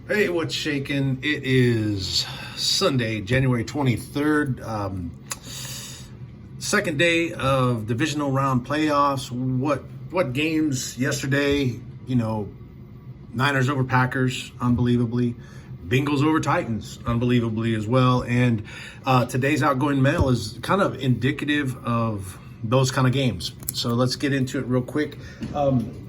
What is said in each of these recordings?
Hey, what's shaking? It is Sunday, January 23rd. Second day of divisional round playoffs. What games yesterday? Niners over Packers, unbelievably. Bengals over Titans, unbelievably as well. And today's Outgoing Mail is kind of indicative of those kind of games. So let's get into it real quick.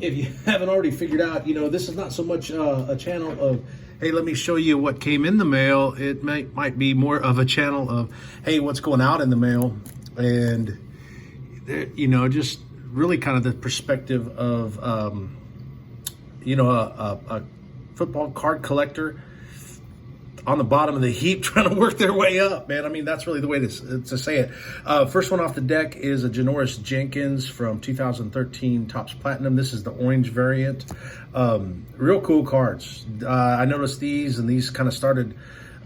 If you haven't already figured out, this is not so much a channel of, hey, let me show you what came in the mail. It might be more of a channel of, hey, what's going out in the mail. And, just really kind of the perspective of, a football card collector on the bottom of the heap trying to work their way up, man. I mean, that's really the way to say it. First one off the deck is a Janoris Jenkins from 2013 Topps Platinum. This is the orange variant. Real cool cards. I noticed these, and these kind of started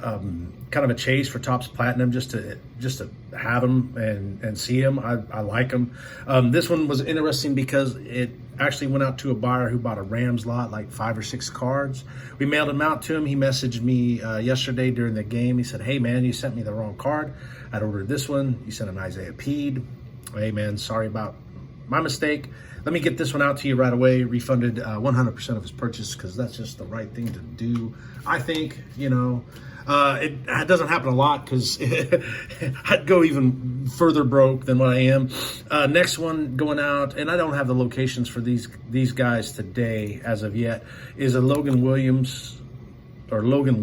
kind of a chase for Topps Platinum just to have them and see them. I like them. This one was interesting because it actually went out to a buyer who bought a Rams lot, like 5 or 6 cards. We mailed them out to him. He messaged me yesterday during the game. He said, hey, man, you sent me the wrong card. I'd ordered this one. You sent an Isaiah Pede. Hey, man, sorry about my mistake. Let me get this one out to you right away. Refunded 100% of his purchase because that's just the right thing to do. I think, it doesn't happen a lot because I'd go even further broke than what I am. Next one going out, and I don't have the locations for these guys today as of yet, is a Logan Wilson. Logan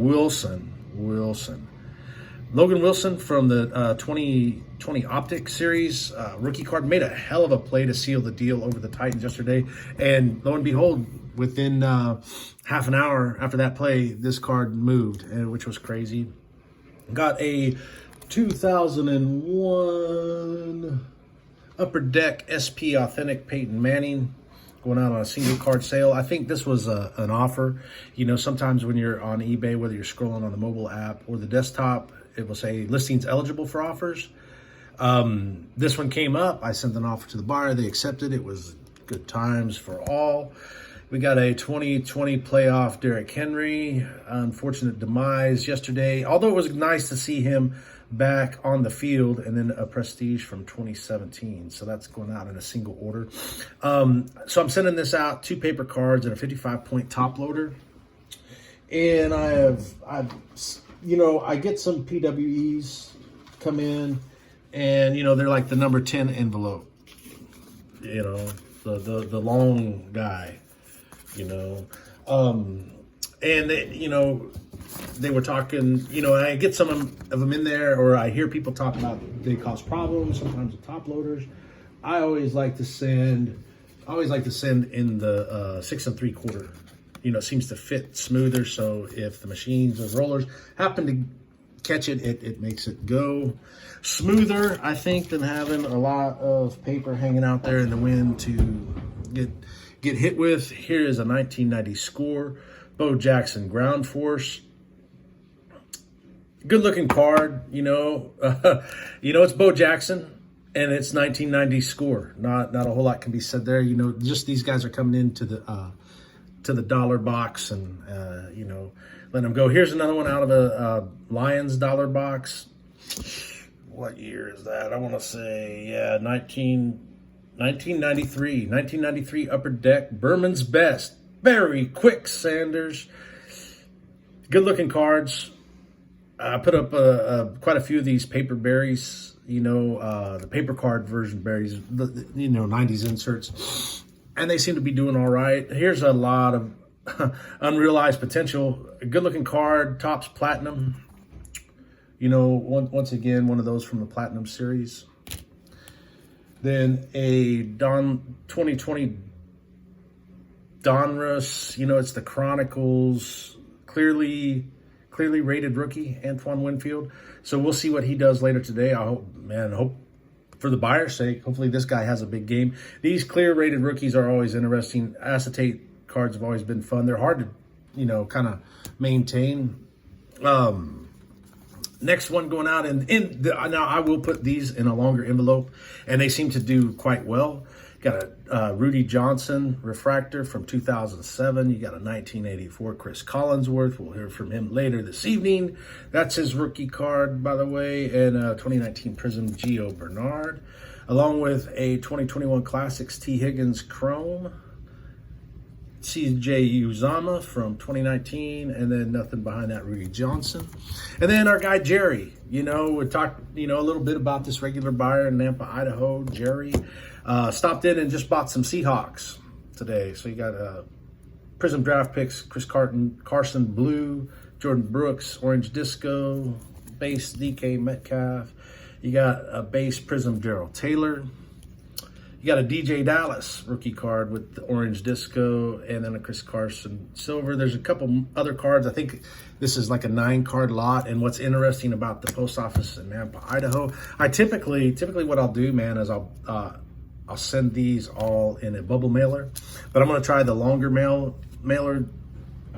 Wilson from the 2020 Optic Series rookie card. Made a hell of a play to seal the deal over the Titans yesterday. And lo and behold, within half an hour after that play, this card moved, which was crazy. Got a 2001 Upper Deck SP Authentic Peyton Manning going out on a single card sale. I think this was an offer. Sometimes when you're on eBay, whether you're scrolling on the mobile app or the desktop, it will say listings eligible for offers. This one came up. I sent an offer to the buyer. They accepted. It was good times for all. We got a 2020 playoff Derrick Henry. Unfortunate demise yesterday. Although it was nice to see him back on the field, and then a Prestige from 2017. So that's going out in a single order. So I'm sending this out, 2 paper cards and a 55-point top loader. And I get some PWEs come in, and, they're like the number 10 envelope, the long guy, and they were talking, I get some of them in there, or I hear people talk about they cause problems sometimes with top loaders. I always like to send in the 6 3/4. It seems to fit smoother. So if the machines or rollers happen to catch it, it makes it go smoother, I think, than having a lot of paper hanging out there in the wind to get hit with. Here is a 1990 score, Bo Jackson Ground Force. Good looking card, it's Bo Jackson and it's 1990 score. Not a whole lot can be said there. Just these guys are coming into the dollar box and letting them go. Here's another one out of a Lions dollar box. What year is that? I want to say 1993 Upper Deck Berman's Best. Very quick Sanders. Good looking cards. I put up quite a few of these paper berries, the paper card version berries, 90s inserts, and they seem to be doing all right. Here's a lot of unrealized potential. A good looking card, Topps Platinum. Once again, one of those from the Platinum series. Then a 2020 Donruss, it's the Chronicles, clearly rated rookie, Antoine Winfield. So we'll see what he does later today. I hope for the buyer's sake, hopefully this guy has a big game. These clear rated rookies are always interesting. Acetate cards have always been fun. They're hard to, kind of maintain. Next one going out, now I will put these in a longer envelope, and they seem to do quite well. Got a Rudy Johnson refractor from 2007. You got a 1984 Chris Collinsworth. We'll hear from him later this evening. That's his rookie card, by the way, and a 2019 Prism Gio Bernard, along with a 2021 Classics T. Higgins Chrome, CJ Uzama from 2019, and then nothing behind that, Rudy Johnson. And then our guy Jerry, we talked, a little bit about this regular buyer in Nampa, Idaho. Jerry stopped in and just bought some Seahawks today. So you got Prism draft picks, Chris Carson Blue, Jordan Brooks, Orange Disco, base DK Metcalf. You got a base Prism Darrell Taylor. You got a DJ Dallas rookie card with the Orange Disco, and then a Chris Carson Silver. There's a couple other cards. I think this is like a 9-card lot. And what's interesting about the post office in Nampa, Idaho, I typically what I'll do, man, is I'll send these all in a bubble mailer, but I'm going to try the longer mailer,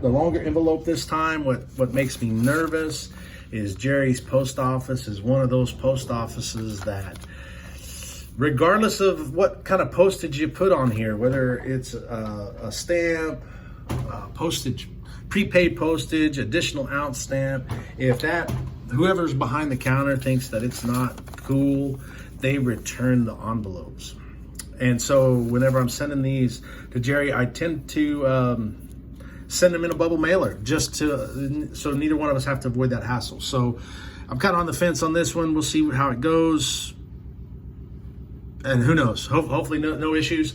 the longer envelope this time. What makes me nervous is Jerry's post office is one of those post offices that, regardless of what kind of postage you put on here, whether it's a stamp, postage, prepaid postage, additional ounce stamp, if whoever's behind the counter thinks that it's not cool, they return the envelopes. And so whenever I'm sending these to Jerry, I tend to send them in a bubble mailer so neither one of us have to avoid that hassle. So I'm kind of on the fence on this one. We'll see how it goes. And who knows? Hopefully no issues.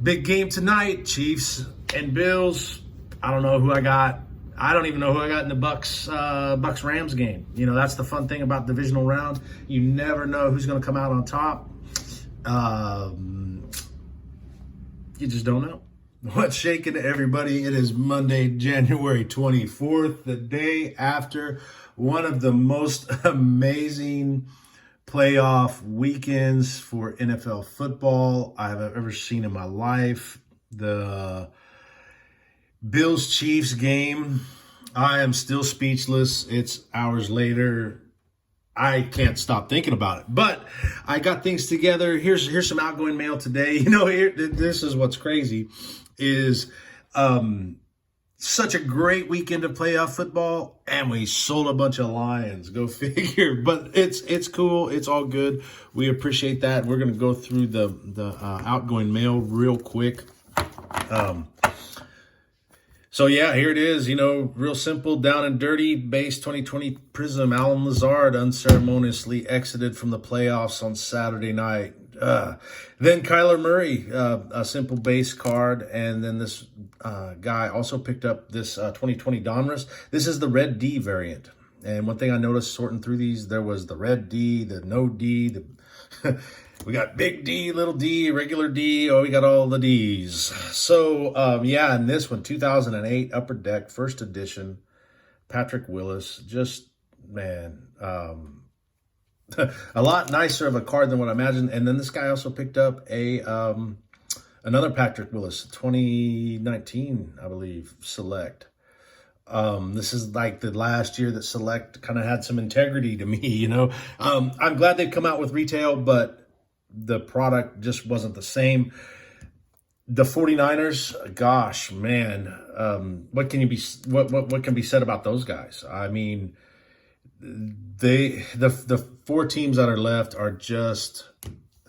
Big game tonight, Chiefs and Bills. I don't know who I got. I don't even know who I got in the Bucks-Rams game. That's the fun thing about divisional round. You never know who's going to come out on top. You just don't know. What's shaking to everybody? It is Monday, January 24th, the day after one of the most amazing playoff weekends for NFL football I have ever seen in my life. The Bills-Chiefs game, I am still speechless. It's hours later. I can't stop thinking about it. But I got things together. Here's some outgoing mail today. This is what's crazy is such a great weekend of playoff football, and we sold a bunch of Lions. Go figure. But it's cool. It's all good. We appreciate that. We're going to go through the outgoing mail real quick. So yeah, here it is. Real simple, down and dirty. Base 2020 Prism. Alan Lazard unceremoniously exited from the playoffs on Saturday night. Then Kyler Murray, a simple base card, and then this guy also picked up this 2020 Donruss. This is the red D variant. And one thing I noticed sorting through these, there was the red D, the no D, we got big D, little d, regular D. Oh, we got all the Ds. So, and this one, 2008 Upper Deck, first edition, Patrick Willis. Just, man, a lot nicer of a card than what I imagined. And then this guy also picked up another Patrick Willis, 2019, I believe, Select. This is like the last year that Select kind of had some integrity to me, I'm glad they've come out with retail, but the product just wasn't the same. The 49ers, gosh, man, what can be said about those guys? I mean, the 4 teams that are left are just,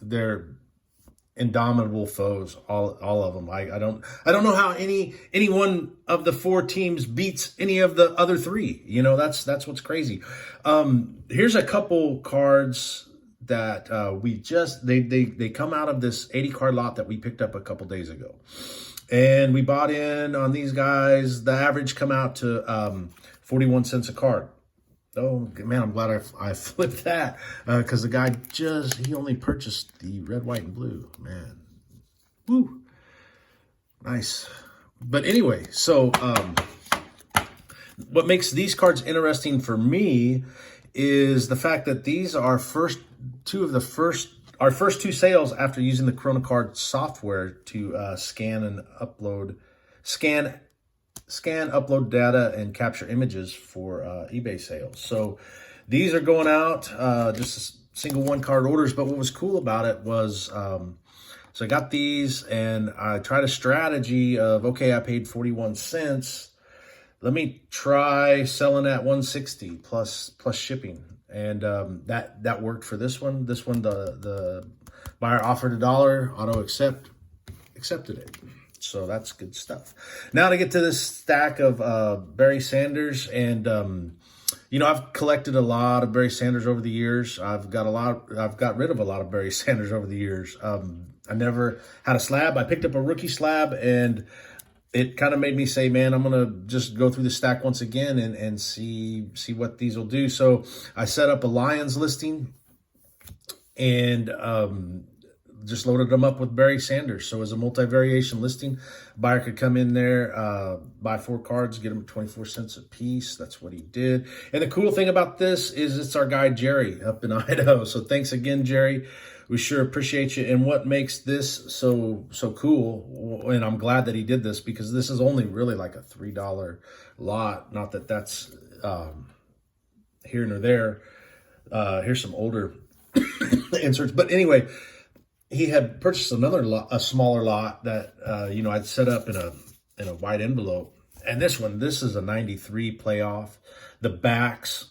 they're indomitable foes, all of them. I don't know how any one of the 4 teams beats any of the other 3. That's what's crazy. Here's a couple cards that they come out of this 80 card lot that we picked up a couple days ago, and we bought in on these guys. The average come out to 41 cents a card. Oh man, I'm glad I flipped that because the guy he only purchased the red, white, and blue. Man, woo, nice. But anyway, so what makes these cards interesting for me is the fact that these are our first 2 sales after using the Corona Card software to scan, upload data, and capture images for eBay sales. So these are going out, just single 1-card orders. But what was cool about it was So I got these, and I tried a strategy of, okay, I paid 41 cents. Let me try selling at 160 plus shipping. And that worked for this one. This one, the buyer offered $1, auto accepted it. So that's good stuff. Now to get to this stack of Barry Sanders, and I've collected a lot of Barry Sanders over the years. I've got rid of a lot of Barry Sanders over the years. I never had a slab. I picked up a rookie slab, and it kind of made me say, man, I'm going to just go through the stack once again and see what these will do. So I set up a Lions listing and just loaded them up with Barry Sanders. So as a multi-variation listing, a buyer could come in there, buy 4 cards, get them 24 cents a piece. That's what he did. And the cool thing about this is it's our guy, Jerry, up in Idaho. So thanks again, Jerry. We sure appreciate you. And what makes this so cool, and I'm glad that he did this, because this is only really like a $3 lot. Not that that's here nor there. Here's some older inserts. But anyway, he had purchased another lot, a smaller lot that I'd set up in a white envelope. And this is a 93 playoff. The backs,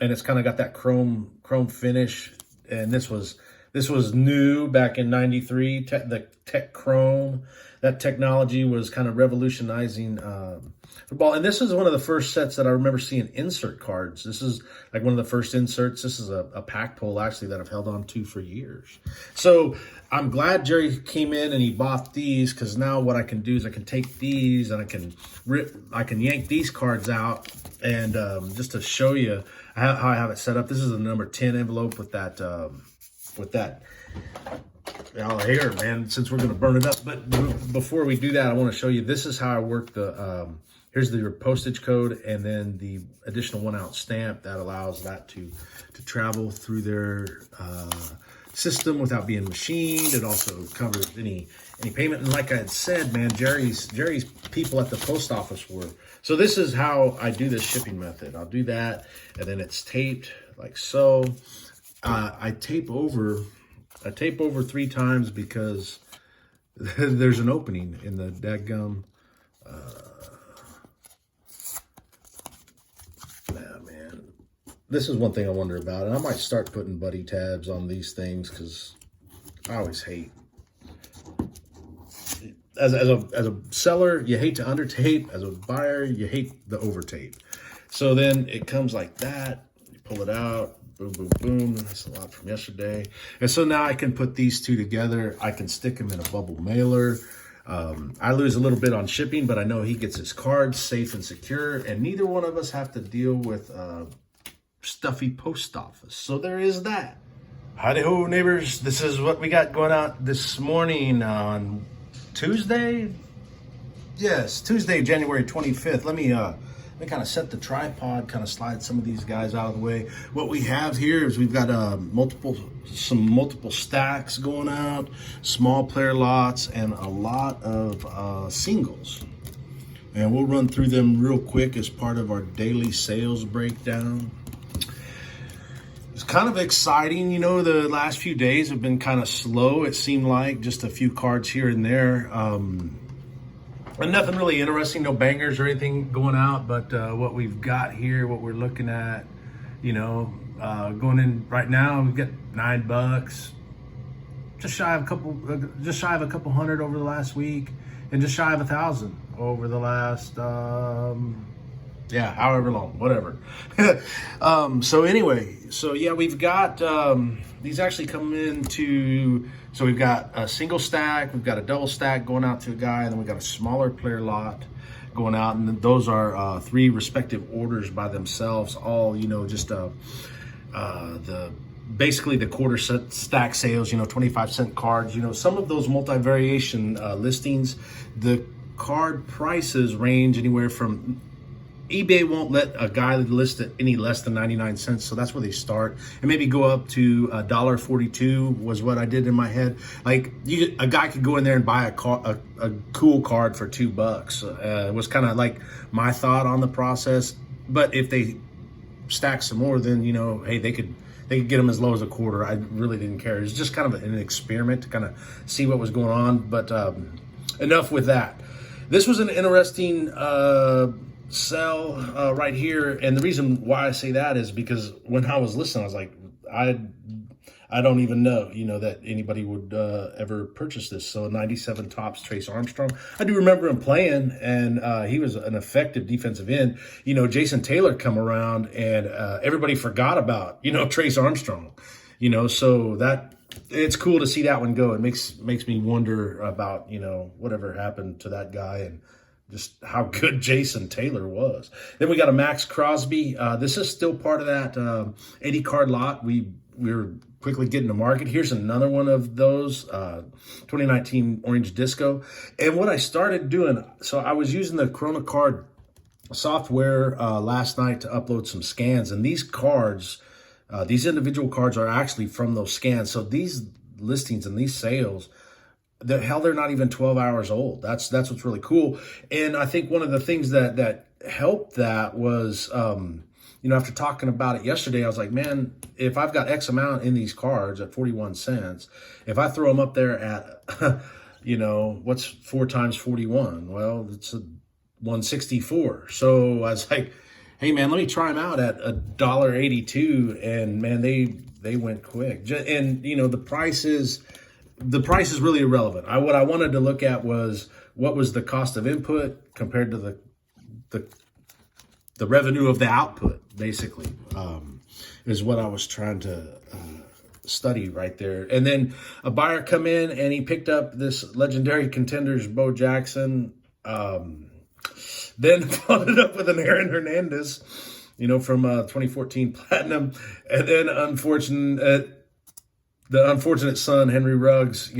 and it's kind of got that chrome finish. And this was new back in 93, the Tech Chrome. That technology was kind of revolutionizing football. And this is one of the first sets that I remember seeing insert cards. This is like one of the first inserts. This is a pack pull, actually, that I've held on to for years. So I'm glad Jerry came in and he bought these, because now what I can do is I can take these and I can yank these cards out. And just to show you how I have it set up, this is a number 10 envelope with that here, man, since we're going to burn it up. But before we do that, I want to show you, this is how I work the, here's the postage code, and then the additional 1 ounce stamp that allows that to travel through their system without being machined. It also covers any payment. And like I had said, man, Jerry's people at the post office were. So this is how I do this shipping method. I'll do that, and then it's taped like so. I tape over 3 times because there's an opening in the dadgum. Man, this is one thing I wonder about, and I might start putting buddy tabs on these things, because I always hate. As a seller, you hate to undertape. As a buyer, you hate the overtape. So then it comes like that. You pull it out. Boom, boom, boom. That's a lot from yesterday. And so now I can put these two together. I can stick them in a bubble mailer. I lose a little bit on shipping, but I know he gets his cards safe and secure, and neither one of us have to deal with stuffy post office. So there is that. Howdy-ho, neighbors. This is what we got going out this morning on Tuesday. Yes, Tuesday, January 25th. Let me kind of set the tripod, kind of slide some of these guys out of the way. What we have here is we've got multiple stacks going out, small player lots, and a lot of singles. And we'll run through them real quick as part of our daily sales breakdown. It's kind of exciting. The last few days have been kind of slow. It seemed like just a few cards here and there. And nothing really interesting, no bangers or anything going out, but what we've got here, what we're looking at, going in right now, we've got $9, just shy of a couple hundred over the last week, and just shy of 1,000 over the last, however long, whatever. So anyway, we've got these actually come into. So we've got a single stack, we've got a double stack going out to a guy, and then we've got a smaller player lot going out, and those are 3 respective orders by themselves, all, just basically the quarter stack sales, 25-cent cards. Some of those multi-variation listings, the card prices range anywhere from, eBay won't let a guy list at any less than 99 cents, so that's where they start, and maybe go up to $1.42 was what I did in my head. Like a guy could go in there and buy a cool card for $2. It was kind of like my thought on the process. But if they stack some more, then hey, they could they could get them as low as a quarter. I really didn't care. It was just kind of an experiment to kind of see what was going on. But enough with that. This was an interesting sell right here. And the reason why I say that is because when I was listening, I was like, I don't even know, that anybody would ever purchase this. So 97 tops, Trace Armstrong. I do remember him playing, and he was an effective defensive end. Jason Taylor come around, and everybody forgot about, Trace Armstrong. So that it's cool to see that one go. It makes me wonder about, whatever happened to that guy and just how good Jason Taylor was. Then we got a Max Crosby. This is still part of that 80 card lot. We're quickly getting to market. Here's another one of those 2019 Orange Disco. And what I started doing, so I was using the Corona Card software last night to upload some scans. And these cards, these individual cards are actually from those scans. So these listings and these sales, they're not even 12 hours old. That's what's really cool. And I think one of the things that helped that was, after talking about it yesterday, I was like, man, if I've got X amount in these cards at 41 cents, if I throw them up there at, what's 4 times 41? Well, it's a 164. So I was like, hey man, let me try them out at $1.82. And man, they went quick. And the price is really irrelevant. What I wanted to look at was what was the cost of input compared to the revenue of the output, basically, is what I was trying to study right there. And then a buyer come in and he picked up this legendary Contenders Bo Jackson, then followed up with an Aaron Hernandez, from 2014 Platinum, and then the unfortunate son, Henry Ruggs,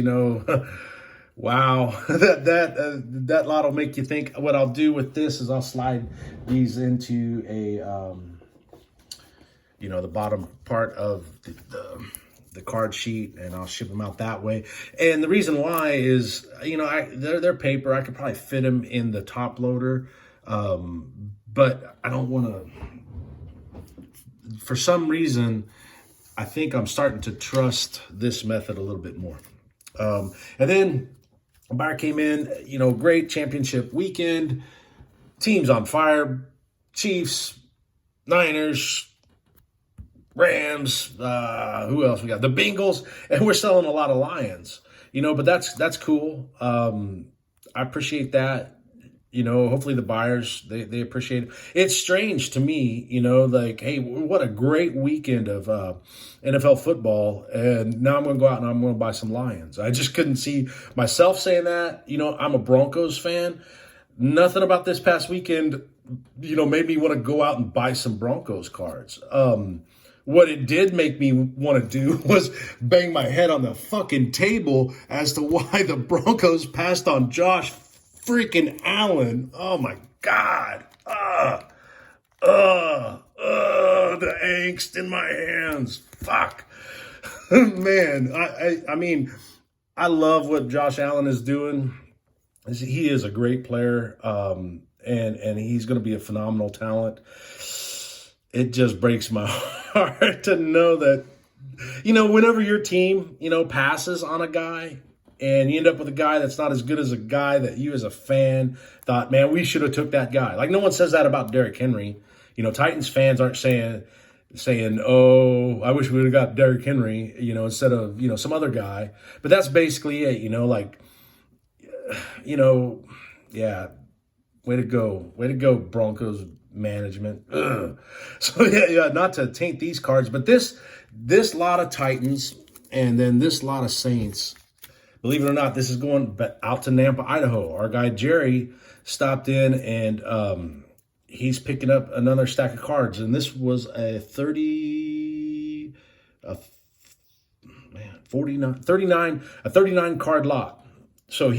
wow, that lot will make you think. What I'll do with this is I'll slide these into a, the bottom part of the card sheet, and I'll ship them out that way. And the reason why is, they're paper. I could probably fit them in the top loader, but I don't want to. For some reason, I think I'm starting to trust this method a little bit more. And then a buyer came in, great championship weekend. Teams on fire. Chiefs, Niners, Rams, who else we got? The Bengals, and we're selling a lot of Lions. But that's cool. I appreciate that. Hopefully the buyers, they appreciate it. It's strange to me, like, hey, what a great weekend of NFL football. And now I'm going to go out and I'm going to buy some Lions. I just couldn't see myself saying that. I'm a Broncos fan. Nothing about this past weekend, made me want to go out and buy some Broncos cards. What it did make me want to do was bang my head on the fucking table as to why the Broncos passed on Josh freaking Allen. Oh my God. The angst in my hands. Fuck. Man, I mean, I love what Josh Allen is doing. He is a great player, and he's going to be a phenomenal talent. It just breaks my heart to know that, whenever your team, passes on a guy, and you end up with a guy that's not as good as a guy that you as a fan thought, man, we should have took that guy. Like, no one says that about Derrick Henry. Titans fans aren't saying, oh, I wish we would have got Derrick Henry, instead of, some other guy. But that's basically it, yeah, way to go, Broncos management. Ugh. So yeah, not to taint these cards, but this lot of Titans and then this lot of Saints. Believe it or not, this is going out to Nampa, Idaho. Our guy Jerry stopped in, and he's picking up another stack of cards. And this was a 39 card lot. So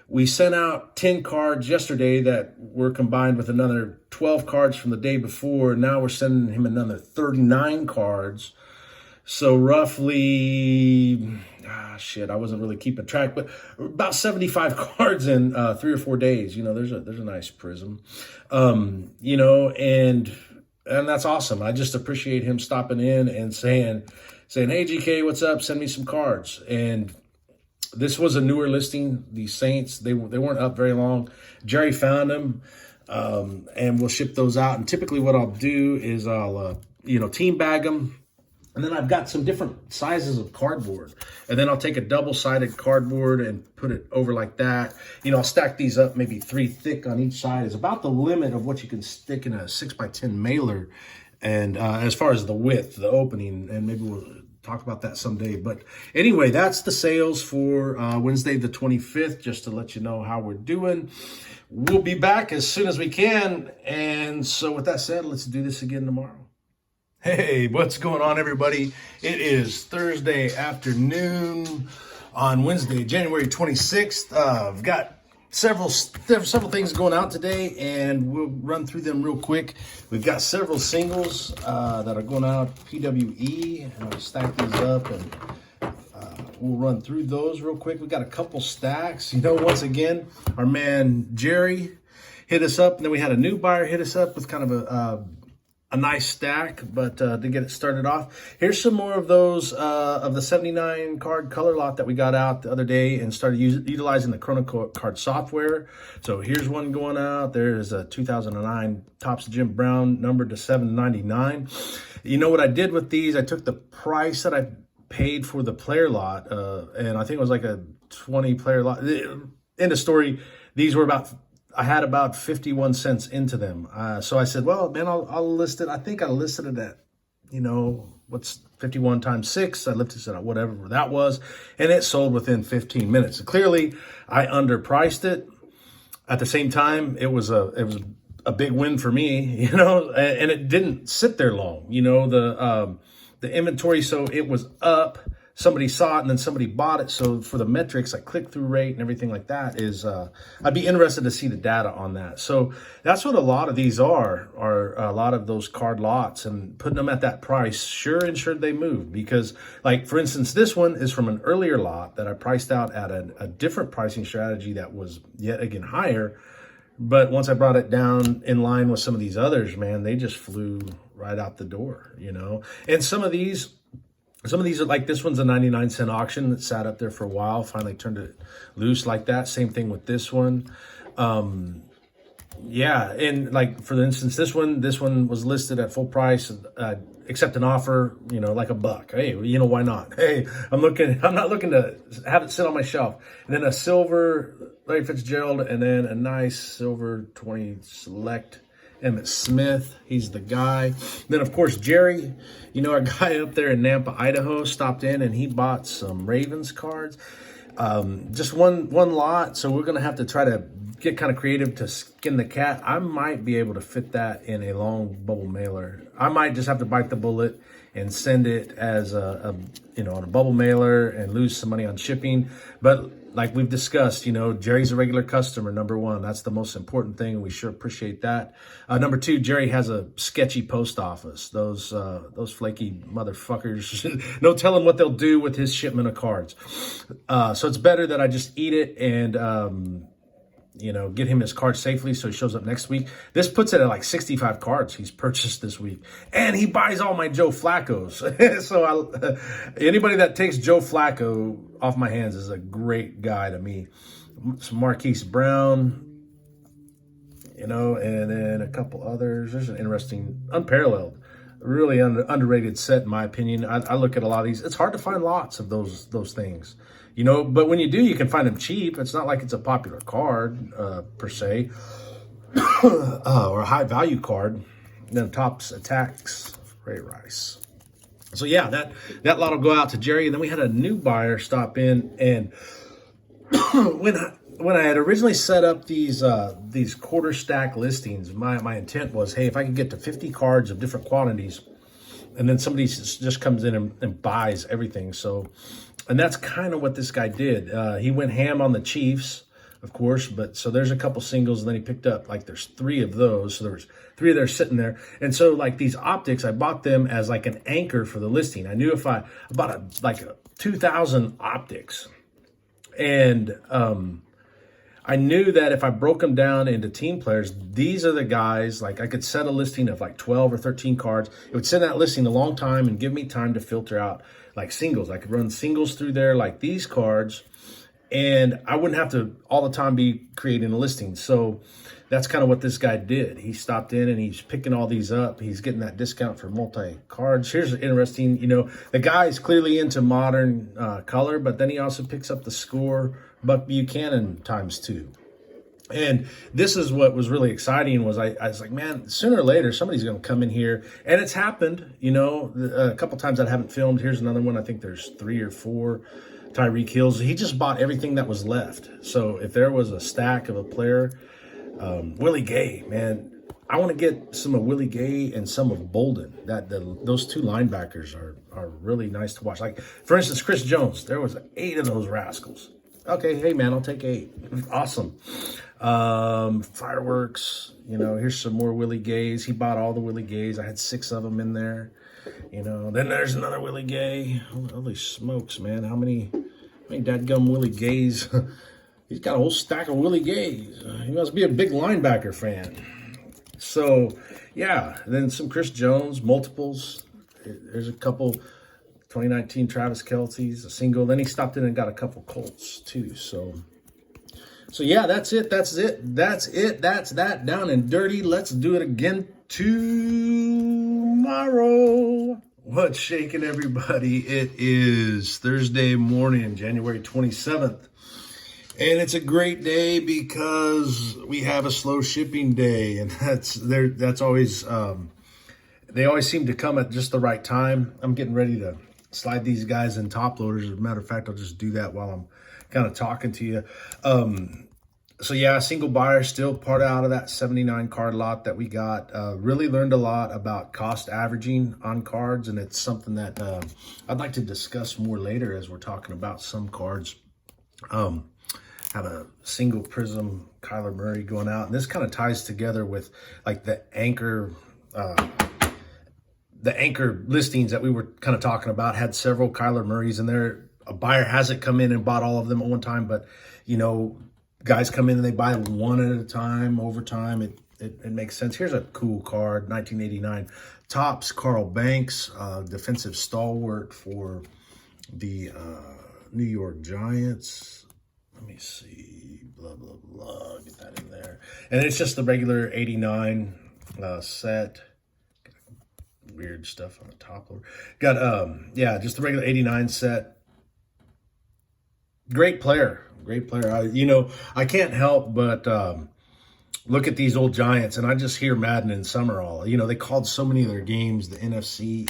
we sent out 10 cards yesterday that were combined with another 12 cards from the day before. Now we're sending him another 39 cards. So roughly, I wasn't really keeping track, but about 75 cards in 3 or 4 days. There's a nice Prism, and And that's awesome. I just appreciate him stopping in and saying, hey, GK, what's up? Send me some cards. And this was a newer listing. These Saints, they weren't up very long. Jerry found them, and we'll ship those out. And typically what I'll do is I'll, team bag them. And then I've got some different sizes of cardboard. And then I'll take a double-sided cardboard and put it over like that. I'll stack these up maybe 3 thick on each side. It's about the limit of what you can stick in a 6x10 mailer. And as far as the width, the opening, and maybe we'll talk about that someday. But anyway, that's the sales for Wednesday the 25th, just to let you know how we're doing. We'll be back as soon as we can. And so with that said, let's do this again tomorrow. Hey, what's going on, everybody? It is Thursday afternoon on Wednesday, January 26th. I've got several things going out today, and we'll run through them real quick. We've got several singles that are going out, PWE, and I'll stack these up, and we'll run through those real quick. We've got a couple stacks. Once again, our man Jerry hit us up, and then we had a new buyer hit us up with kind of a nice stack, but to get it started off, here's some more of those of the 79 card color lot that we got out the other day and started utilizing the Chrono Card software. So here's one going out. There's a 2009 Topps Jim Brown, numbered to 799. What I did with these? I took the price that I paid for the player lot, and I think it was like a 20 player lot. End of story. These were I had about 51 cents into them. So I said, well, man, I'll list it. I think I listed it at, what's 51 times 6. I lifted it at whatever that was, and it sold within 15 minutes. So clearly, I underpriced it. At the same time, it was a big win for me, and it didn't sit there long. The inventory, so it was up. Somebody saw it and then somebody bought it. So for the metrics, like click-through rate and everything like that is, I'd be interested to see the data on that. So that's what a lot of these are a lot of those card lots, and putting them at that price sure ensured they moved. Because, like, for instance, this one is from an earlier lot that I priced out at a different pricing strategy that was yet again higher. But once I brought it down in line with some of these others, man, they just flew right out the door, And some of these are like, this one's a 99-cent auction that sat up there for a while, finally turned it loose like that. Same thing with this one. Yeah, and like, for instance, this one was listed at full price, accept an offer, like $1. Hey, why not? Hey, I'm not looking to have it sit on my shelf. And then a silver Larry Fitzgerald, and then a nice silver 20 select Emmitt Smith, he's the guy. Then, of course, Jerry, our guy up there in Nampa, Idaho, stopped in and he bought some Ravens cards. Just one lot, so we're going to have to try to get kind of creative to skin the cat. I might be able to fit that in a long bubble mailer. I might just have to bite the bullet and send it as on a bubble mailer and lose some money on shipping. But like we've discussed, Jerry's a regular customer, number one. That's the most important thing, and we sure appreciate that. Number two, Jerry has a sketchy post office. Those flaky motherfuckers, no telling what they'll do with his shipment of cards. So it's better that I just eat it and get him his card safely so he shows up next week. This puts it at like 65 cards he's purchased this week. And he buys all my Joe Flaccos. So anybody that takes Joe Flacco off my hands is a great guy to me. Some Marquise Brown, and then a couple others. There's an interesting, unparalleled, really underrated set in my opinion. I look at a lot of these. It's hard to find lots of those things. But when you do, you can find them cheap. It's not like it's a popular card, per se, or a high value card. And then Topps Attacks, Ray Rice. So yeah, that lot will go out to Jerry. And then we had a new buyer stop in, and when I had originally set up these quarter stack listings, my intent was, hey, if I could get to 50 cards of different quantities, and then somebody just comes in and buys everything. So, and that's kind of what this guy did. He went ham on the Chiefs, of course, but so there's a couple singles, and then he picked up, like, there's 3 of those. So there was 3 of those sitting there. And so, like, these optics, I bought them as like an anchor for the listing. I knew if I bought a 2,000 optics, and I knew that if I broke them down into team players, these are the guys, like I could set a listing of like 12 or 13 cards. It would send that listing a long time and give me time to filter out like singles. I could run singles through there like these cards, and I wouldn't have to all the time be creating a listing. So that's kind of what this guy did. He stopped in and he's picking all these up. He's getting that discount for multi-cards. Here's interesting, the guy is clearly into modern color, but then he also picks up the score Buck Buchanan ×2. And this is what was really exciting was I was like, man, sooner or later, somebody's going to come in here. And it's happened, a couple times I haven't filmed. Here's another one. I think there's 3 or 4 Tyreek Hills. He just bought everything that was left. So if there was a stack of a player, Willie Gay, man, I want to get some of Willie Gay and some of Bolden. Those 2 linebackers are really nice to watch. Like, for instance, Chris Jones, there was 8 of those rascals. Okay, hey, man, I'll take 8. Awesome. Fireworks, here's some more Willie Gays. He bought all the Willie Gays. I had 6 of them in there. Then there's another Willie Gay. Holy smokes, man. How many dadgum Willie Gays? He's got a whole stack of Willie Gays. He must be a big linebacker fan. So, yeah. Then some Chris Jones, multiples. There's a couple 2019 Travis Kelce's, a single. Then he stopped in and got a couple Colts, too. So yeah, that's it. That's that. Down and dirty. Let's do it again tomorrow. What's shaking, everybody? It is Thursday morning, January 27th. And it's a great day because we have a slow shipping day, and that's always they always seem to come at just the right time. I'm getting ready to slide these guys in top loaders. As a matter of fact, I'll just do that while I'm kind of talking to you. So yeah, single buyer, still part out of that 79 card lot that we got. Really learned a lot about cost averaging on cards, and it's something that I'd like to discuss more later as we're talking about some cards. Have a single Prism Kyler Murray going out, and this kind of ties together with like the anchor listings that we were kind of talking about. Had several Kyler Murrays in there. A buyer hasn't come in and bought all of them at one time, but guys come in and they buy one at a time over time. It makes sense. Here's a cool card, 1989 Topps Carl Banks, defensive stalwart for the New York Giants. Let me see, blah, blah, blah, get that in there. And it's just the regular 89 set. Weird stuff on the top. Got, just the regular 89 set. Great player. I can't help but look at these old Giants, and I just hear Madden and Summerall. They called so many of their games, the NFC,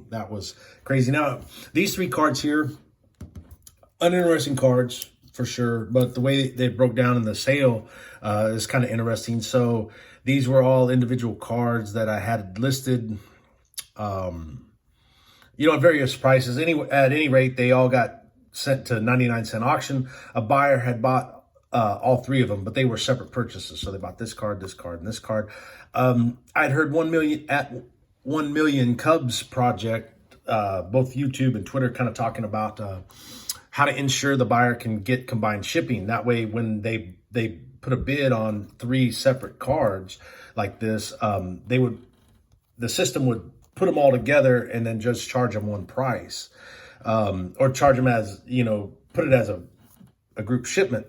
that was crazy. Now, these 3 cards here, uninteresting cards, for sure, but the way they broke down in the sale is kind of interesting. So these were all individual cards that I had listed, at various prices. At any rate, they all got sent to 99-cent auction. A buyer had bought all 3 of them, but they were separate purchases. So they bought this card, and this card. I'd heard 1 million Cubs project, both YouTube and Twitter kind of talking about how to ensure the buyer can get combined shipping. That way, when they put a bid on 3 separate cards like this, the system would put them all together and then just charge them one price, or charge them as, put it as a group shipment.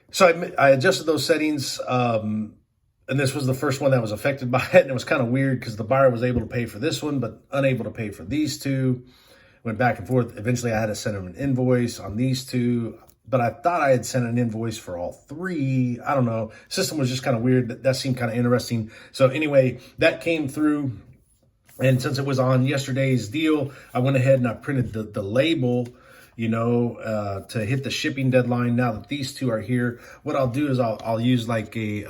So I adjusted those settings, and this was the first one that was affected by it. And it was kind of weird because the buyer was able to pay for this one, but unable to pay for these 2. Went back and forth. Eventually, I had to send him an invoice on these 2, but I thought I had sent an invoice for all 3. I don't know. System was just kind of weird. That seemed kind of interesting. So anyway, that came through. And since it was on yesterday's deal, I went ahead and I printed the label, to hit the shipping deadline. Now that these 2 are here, what I'll do is I'll use like a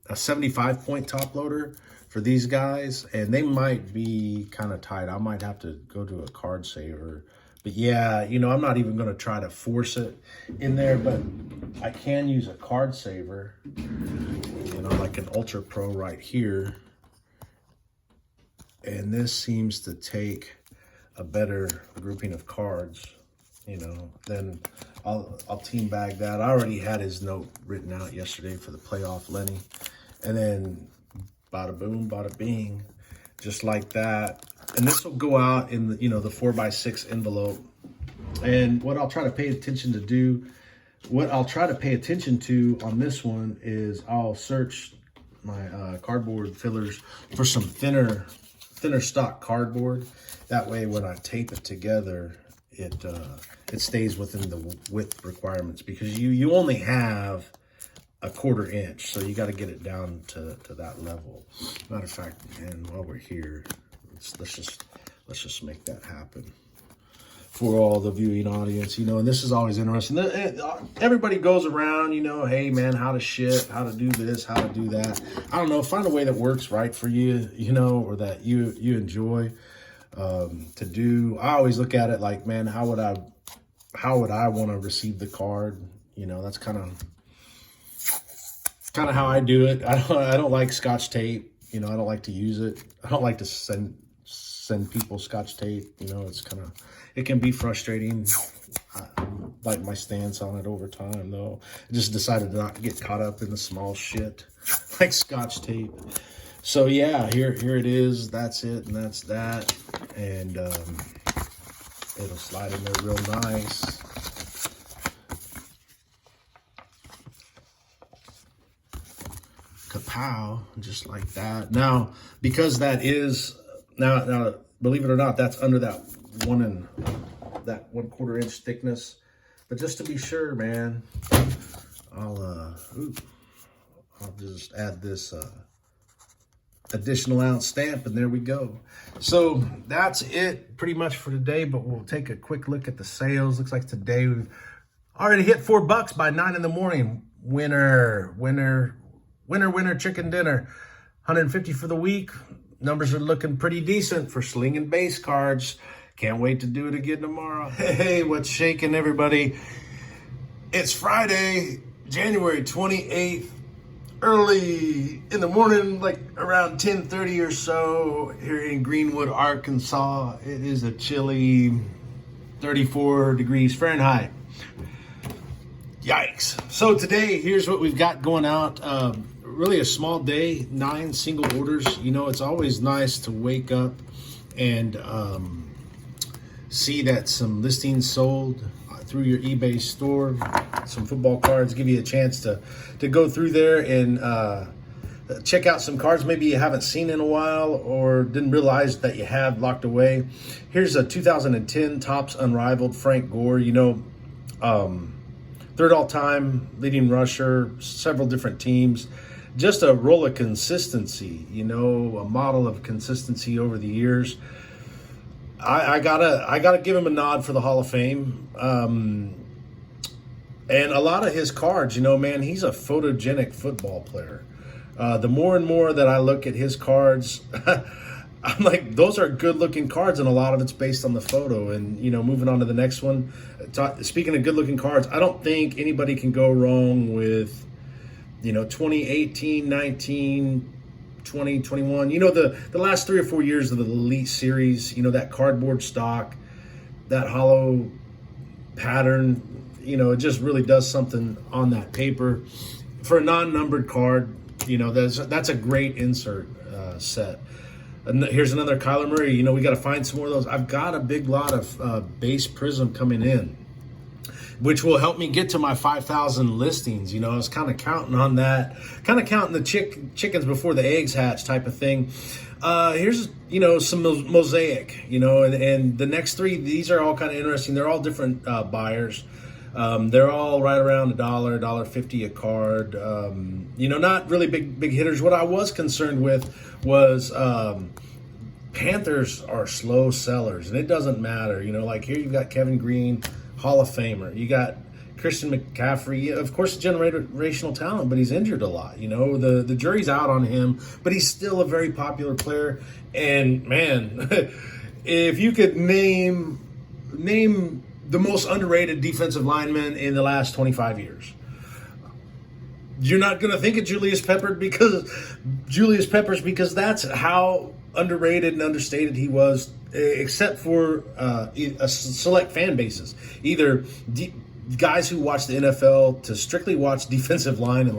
75-point top loader for these guys, and they might be kind of tight. I might have to go to a card saver. But yeah, I'm not even going to try to force it in there, but I can use a card saver, like an Ultra Pro right here. And this seems to take a better grouping of cards, than I'll team bag that. I already had his note written out yesterday for the playoff Lenny. And then bada boom, bada bing, just like that. And this will go out in the, the 4x6 envelope. And what I'll try to pay attention to on this one is I'll search my cardboard fillers for some thinner stock cardboard. That way, when I tape it together, it stays within the width requirements, because you only have a 1/4 inch, so you got to get it down to that level. Matter of fact, and while we're here, let's just make that happen for all the viewing audience, and this is always interesting. Everybody goes around, hey man, how to ship, how to do this, how to do that. I don't know, find a way that works right for you, or that you enjoy to do. I always look at it like, man, how would I want to receive the card? That's kind of how I do it. I don't like Scotch tape. I don't like to use it. I don't like to send people Scotch tape. It can be frustrating. I like my stance on it over time, though. I just decided not to get caught up in the small shit like Scotch tape. So yeah, here it is. That's it, and that's that. And it'll slide in there real nice. Kapow, just like that. Now, because that is now, believe it or not, that's under that 1/4 inch thickness. But just to be sure, man, I'll just add this additional ounce stamp, and there we go. So that's it pretty much for today, but we'll take a quick look at the sales. Looks like today we've already hit $4 by 9 in the morning. Winner chicken dinner. 150 for the week. Numbers are looking pretty decent for sling and base cards. Can't wait to do it again tomorrow. Hey, what's shaking, everybody? It's Friday, January 28th, early in the morning, like around 10:30 or so here in Greenwood, Arkansas. It is a chilly 34 degrees Fahrenheit. Yikes. So today, here's what we've got going out. Really a small day, 9 single orders. It's always nice to wake up and see that some listings sold through your eBay store. Some football cards, give you a chance to go through there and check out some cards maybe you haven't seen in a while or didn't realize that you had locked away. Here's a 2010 Topps Unrivaled Frank Gore. Third all-time leading rusher, several different teams. Just a roll of consistency, a model of consistency over the years. I gotta give him a nod for the Hall of Fame. And a lot of his cards, man, he's a photogenic football player. The more and more that I look at his cards, I'm like, those are good-looking cards, and a lot of it's based on the photo. And, moving on to the next one, speaking of good-looking cards, I don't think anybody can go wrong with, 2018, 19, 20, 21. The last 3 or 4 years of the Elite Series, that cardboard stock, that hollow pattern, it just really does something on that paper. For a non-numbered card, that's a great insert set. And here's another Kyler Murray. We got to find some more of those. I've got a big lot of base Prism coming in, which will help me get to my 5,000 listings. I was kind of counting on that, counting the chickens before the eggs hatch type of thing. Here's, some mosaic, and the next 3, these are all kind of interesting. They're all different buyers. They're all right around $1, $1.50 a card. Not really big hitters. What I was concerned with was Panthers are slow sellers, and it doesn't matter. Like here you've got Kevin Green, Hall of Famer. You got Christian McCaffrey, of course, generational talent, but he's injured a lot. The jury's out on him, but he's still a very popular player. And man, if you could name the most underrated defensive lineman in the last 25 years, you're not going to think of Julius Peppers because that's how underrated and understated he was, except for a select fan bases, either guys who watch the NFL to strictly watch defensive line and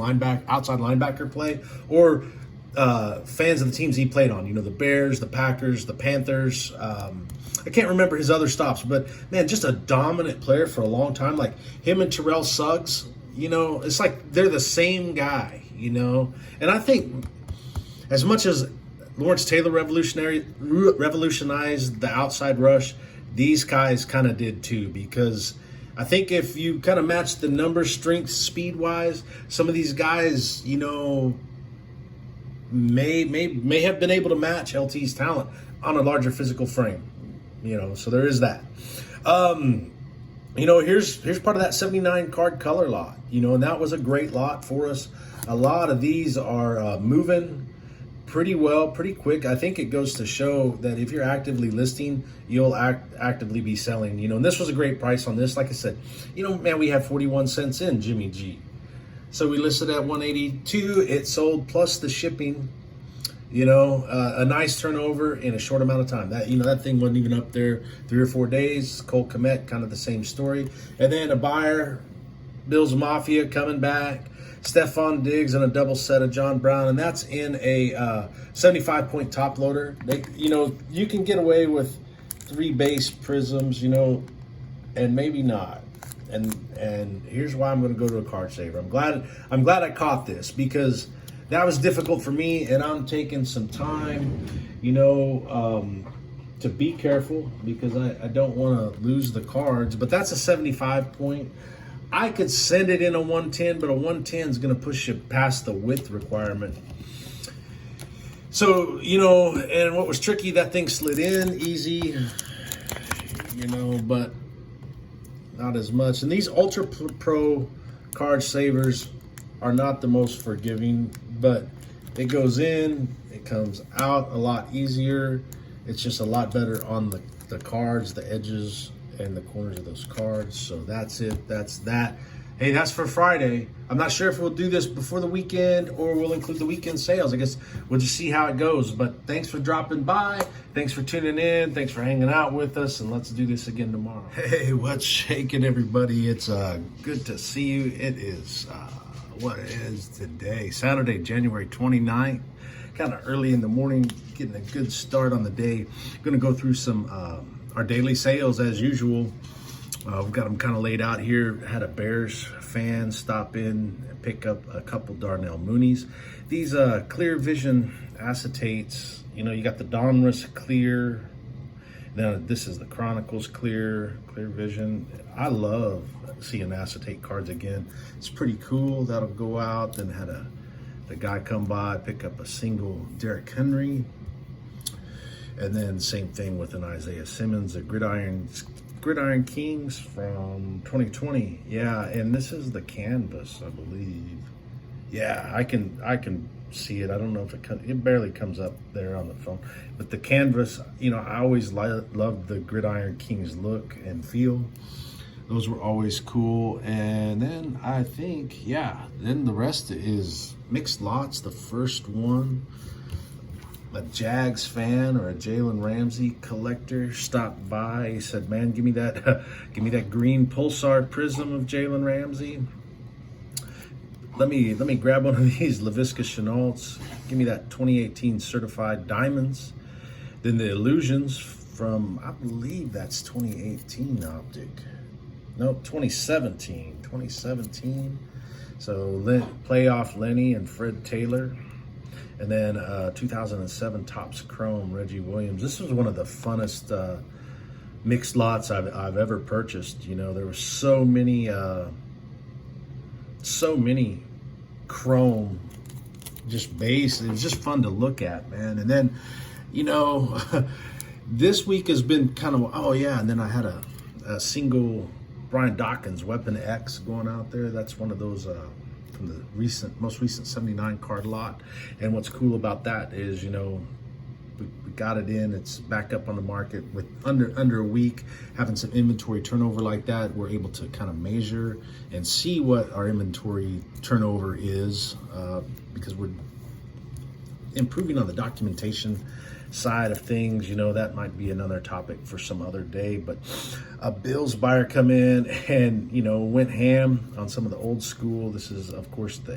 outside linebacker play, or fans of the teams he played on. The Bears, the Packers, the Panthers. I can't remember his other stops, but man, just a dominant player for a long time. Like him and Terrell Suggs, it's like they're the same guy, And I think as much as Lawrence Taylor revolutionized the outside rush, these guys kind of did too, because I think if you kind of match the numbers, strength, speed-wise, some of these guys, may have been able to match LT's talent on a larger physical frame. So there is that. Here's part of that 79 card color lot, and that was a great lot for us. A lot of these are moving pretty well, pretty quick. I think it goes to show that if you're actively listing, you'll actively be selling, and this was a great price on this. Like I said, we had 41 cents in Jimmy G. So we listed at 182. It sold plus the shipping. A nice turnover in a short amount of time. That thing wasn't even up there 3 or 4 days. Cole Kmet, kind of the same story. And then a buyer, Bills Mafia coming back. Stephon Diggs and a double set of John Brown, and that's in a 75-point top loader. You can get away with 3 base prisms, and maybe not. And here's why I'm going to go to a card saver. I'm glad I caught this, because that was difficult for me, and I'm taking some time, to be careful, because I don't want to lose the cards. But that's a 75-point. I could send it in a 110, but a 110 is going to push you past the width requirement. So, and what was tricky, that thing slid in easy, but not as much. And these Ultra Pro card savers are not the most forgiving, but it goes in, it comes out a lot easier. It's just a lot better on the cards, the edges, and the corners of those cards. So that's it. That's that. Hey, that's for Friday. I'm not sure if we'll do this before the weekend or we'll include the weekend sales. I guess we'll just see how it goes. But thanks for dropping by. Thanks for tuning in. Thanks for hanging out with us. And let's do this again tomorrow. Hey, what's shaking, everybody? It's good to see you. It is, what is today? Saturday, January 29th. Kind of early in the morning, getting a good start on the day. Going to go through some our daily sales as usual. We've got them kind of laid out here. Had a Bears fan stop in and pick up a couple Darnell Moonies. These clear vision acetates, you got the Donruss clear. Then this is the Chronicles clear vision. I love seeing acetate cards again. It's pretty cool. That'll go out. Then had the guy come by, pick up a single Derrick Henry. And then same thing with an Isaiah Simmons, a Gridiron Kings from 2020. Yeah, and this is the canvas, I believe. Yeah, I can see it. I don't know if it barely comes up there on the phone. But the canvas, I always loved the Gridiron Kings look and feel. Those were always cool. And then I think, then the rest is mixed lots. The first one, a Jags fan or a Jalen Ramsey collector stopped by. He said, "Man, give me that green Pulsar Prism of Jalen Ramsey. Let me grab one of these Laviska Chenaults. Give me that 2018 certified diamonds. Then the Illusions from, I believe that's 2018 optic. Nope, 2017. So playoff Lenny and Fred Taylor." And then 2007 Topps Chrome, Reggie Williams. This was one of the funnest mixed lots I've ever purchased. There were so many chrome, just base. It was just fun to look at, man. And then, this week has been kind of, and then I had a single Brian Dawkins Weapon X going out there. That's one of those from the most recent 79 card lot. And what's cool about that is, we got it in, it's back up on the market with under a week. Having some inventory turnover like that, we're able to kind of measure and see what our inventory turnover is, because improving on the documentation side of things. That might be another topic for some other day. But a Bills buyer come in and went ham on some of the old school. This is, of course, the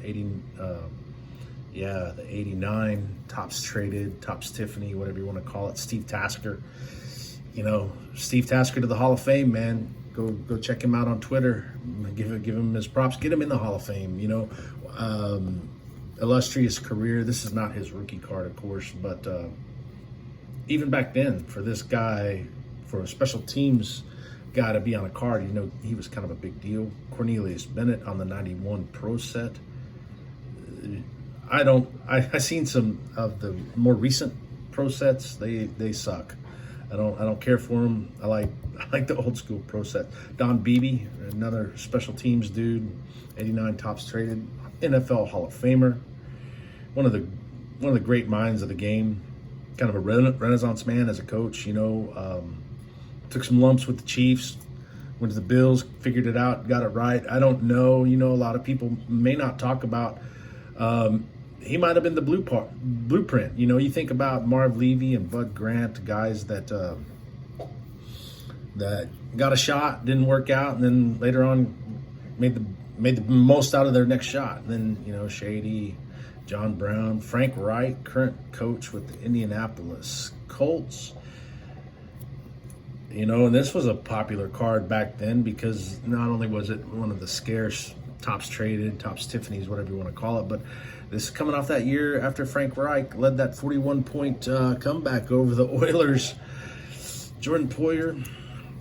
89 Topps traded, Topps Tiffany, whatever you want to call it. Steve Tasker. Steve Tasker to the Hall of Fame, man. Go check him out on Twitter. Give him his props. Get him in the Hall of Fame. Illustrious career. This is not his rookie card, of course, but even back then, for this guy, for a special teams guy to be on a card, he was kind of a big deal. Cornelius Bennett on the 91 Pro set. I seen some of the more recent Pro sets. They suck. I don't care for them. I like the old school Pro set. Don Beebe, another special teams dude, 89 Topps traded, NFL Hall of Famer, one of the great minds of the game, kind of a renaissance man as a coach. Took some lumps with the Chiefs, went to the Bills, figured it out, got it right. I don't know. A lot of people may not talk about. He might have been the blueprint. You think about Marv Levy and Bud Grant, guys that got a shot, didn't work out, and then later on made the most out of their next shot. And then Shady, John Brown, Frank Wright, current coach with the Indianapolis Colts. And this was a popular card back then because not only was it one of the scarce Topps traded, Topps Tiffany's, whatever you want to call it, but this is coming off that year after Frank Reich led that 41-point comeback over the Oilers. Jordan Poyer,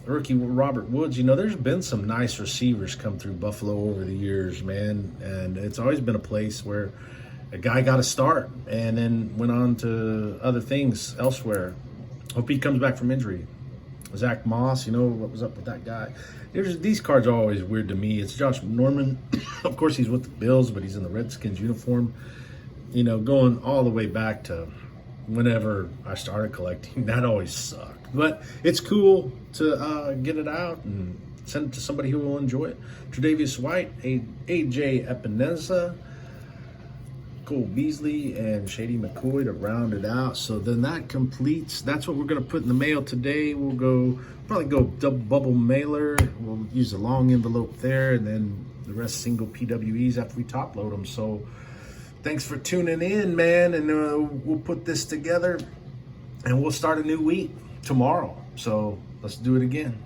rookie Robert Woods. There's been some nice receivers come through Buffalo over the years, man, and it's always been a place where a guy got a start and then went on to other things elsewhere. Hope he comes back from injury. Zach Moss, what was up with that guy? These cards are always weird to me. It's Josh Norman. Of course, he's with the Bills, but he's in the Redskins uniform. Going all the way back to whenever I started collecting, that always sucked. But it's cool to get it out and send it to somebody who will enjoy it. Tre'Davious White, A.J. Epineza, Cole Beasley, and Shady McCoy to round it out. So then that completes. That's what we're going to put in the mail today. We'll probably go double bubble mailer. We'll use a long envelope there, and then the rest single PWEs after we top load them. So thanks for tuning in, man, and we'll put this together, and we'll start a new week tomorrow. So let's do it again.